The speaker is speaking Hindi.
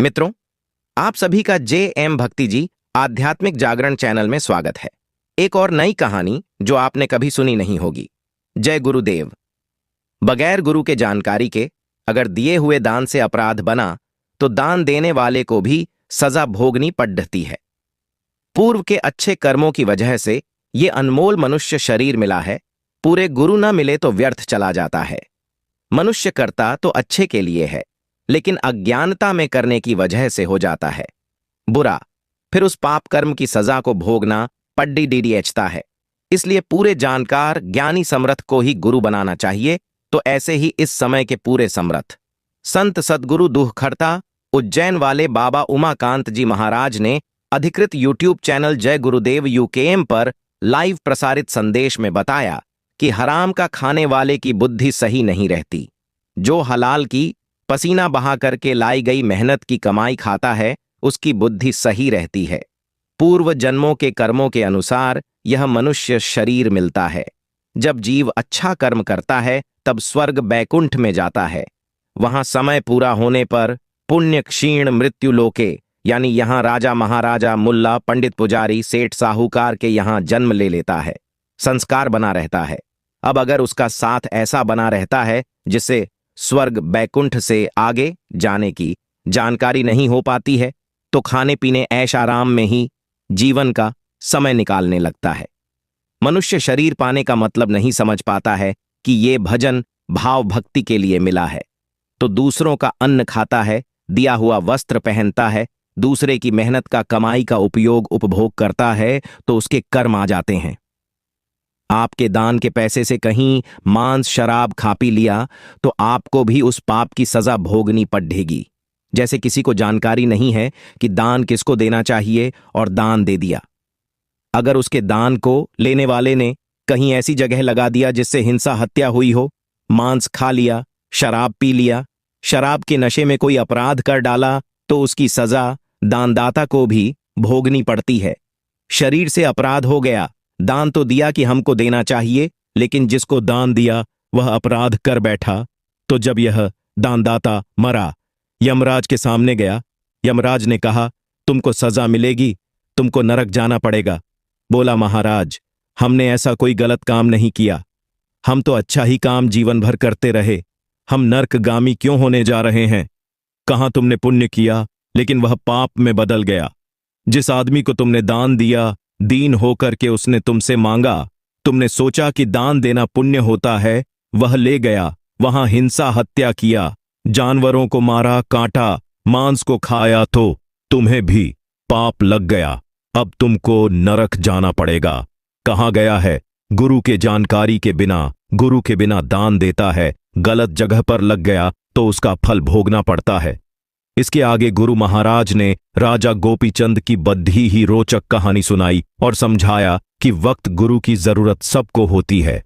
मित्रों, आप सभी का जे.एम. भक्ति जी आध्यात्मिक जागरण चैनल में स्वागत है। एक और नई कहानी जो आपने कभी सुनी नहीं होगी। जय गुरुदेव। बगैर गुरु के जानकारी के अगर दिए हुए दान से अपराध बना तो दान देने वाले को भी सजा भोगनी पड़ती है। पूर्व के अच्छे कर्मों की वजह से ये अनमोल मनुष्य शरीर मिला है। पूरे गुरु न मिले तो व्यर्थ चला जाता है। मनुष्य करता तो अच्छे के लिए है, लेकिन अज्ञानता में करने की वजह से हो जाता है बुरा। फिर उस पाप कर्म की सजा को भोगना पड्डी डीडीएचता है। इसलिए पूरे जानकार ज्ञानी समर्थ को ही गुरु बनाना चाहिए। तो ऐसे ही इस समय के पूरे समर्थ संत सदगुरु दुखहर्ता उज्जैन वाले बाबा उमाकांत जी महाराज ने अधिकृत यूट्यूब चैनल जय गुरुदेव यूकेएम पर लाइव प्रसारित संदेश में बताया कि हराम का खाने वाले की बुद्धि सही नहीं रहती। जो हलाल की पसीना बहा करके लाई गई मेहनत की कमाई खाता है उसकी बुद्धि सही रहती है। पूर्व जन्मों के कर्मों के अनुसार यह मनुष्य शरीर मिलता है। जब जीव अच्छा कर्म करता है तब स्वर्ग बैकुंठ में जाता है। वहां समय पूरा होने पर पुण्य क्षीण मृत्यु लोके, यानी यहां राजा महाराजा मुल्ला पंडित पुजारी सेठ साहूकार के यहां जन्म ले लेता है। संस्कार बना रहता है। अब अगर उसका साथ ऐसा बना रहता है जिससे स्वर्ग बैकुंठ से आगे जाने की जानकारी नहीं हो पाती है तो खाने पीने ऐश आराम में ही जीवन का समय निकालने लगता है। मनुष्य शरीर पाने का मतलब नहीं समझ पाता है कि ये भजन भाव भक्ति के लिए मिला है। तो दूसरों का अन्न खाता है, दिया हुआ वस्त्र पहनता है, दूसरे की मेहनत का कमाई का उपयोग उपभोग करता है तो उसके कर्म आ जाते हैं। आपके दान के पैसे से कहीं मांस शराब खा पी लिया तो आपको भी उस पाप की सजा भोगनी पड़ेगी। जैसे किसी को जानकारी नहीं है कि दान किसको देना चाहिए और दान दे दिया। अगर उसके दान को लेने वाले ने कहीं ऐसी जगह लगा दिया जिससे हिंसा हत्या हुई हो, मांस खा लिया, शराब पी लिया, शराब के नशे में कोई अपराध कर डाला तो उसकी सजा दानदाता को भी भोगनी पड़ती है। शरीर से अपराध हो गया, दान तो दिया कि हमको देना चाहिए, लेकिन जिसको दान दिया वह अपराध कर बैठा। तो जब यह दानदाता मरा, यमराज के सामने गया। यमराज ने कहा, तुमको सजा मिलेगी, तुमको नरक जाना पड़ेगा। बोला, महाराज, हमने ऐसा कोई गलत काम नहीं किया। हम तो अच्छा ही काम जीवन भर करते रहे। हम नरकगामी क्यों होने जा रहे हैं? कहां तुमने पुण्य किया लेकिन वह पाप में बदल गया। जिस आदमी को तुमने दान दिया, दीन होकर के उसने तुमसे मांगा। तुमने सोचा कि दान देना पुण्य होता है, वह ले गया, वहां हिंसा हत्या किया, जानवरों को मारा, काटा, मांस को खाया तो तुम्हें भी पाप लग गया। अब तुमको नरक जाना पड़ेगा। कहां गया है? गुरु के जानकारी के बिना, गुरु के बिना दान देता है, गलत जगह पर लग गया तो उसका फल भोगना पड़ता है। इसके आगे गुरु महाराज ने राजा गोपीचंद की बड़ी ही रोचक कहानी सुनाई और समझाया कि वक्त गुरु की जरूरत सबको होती है।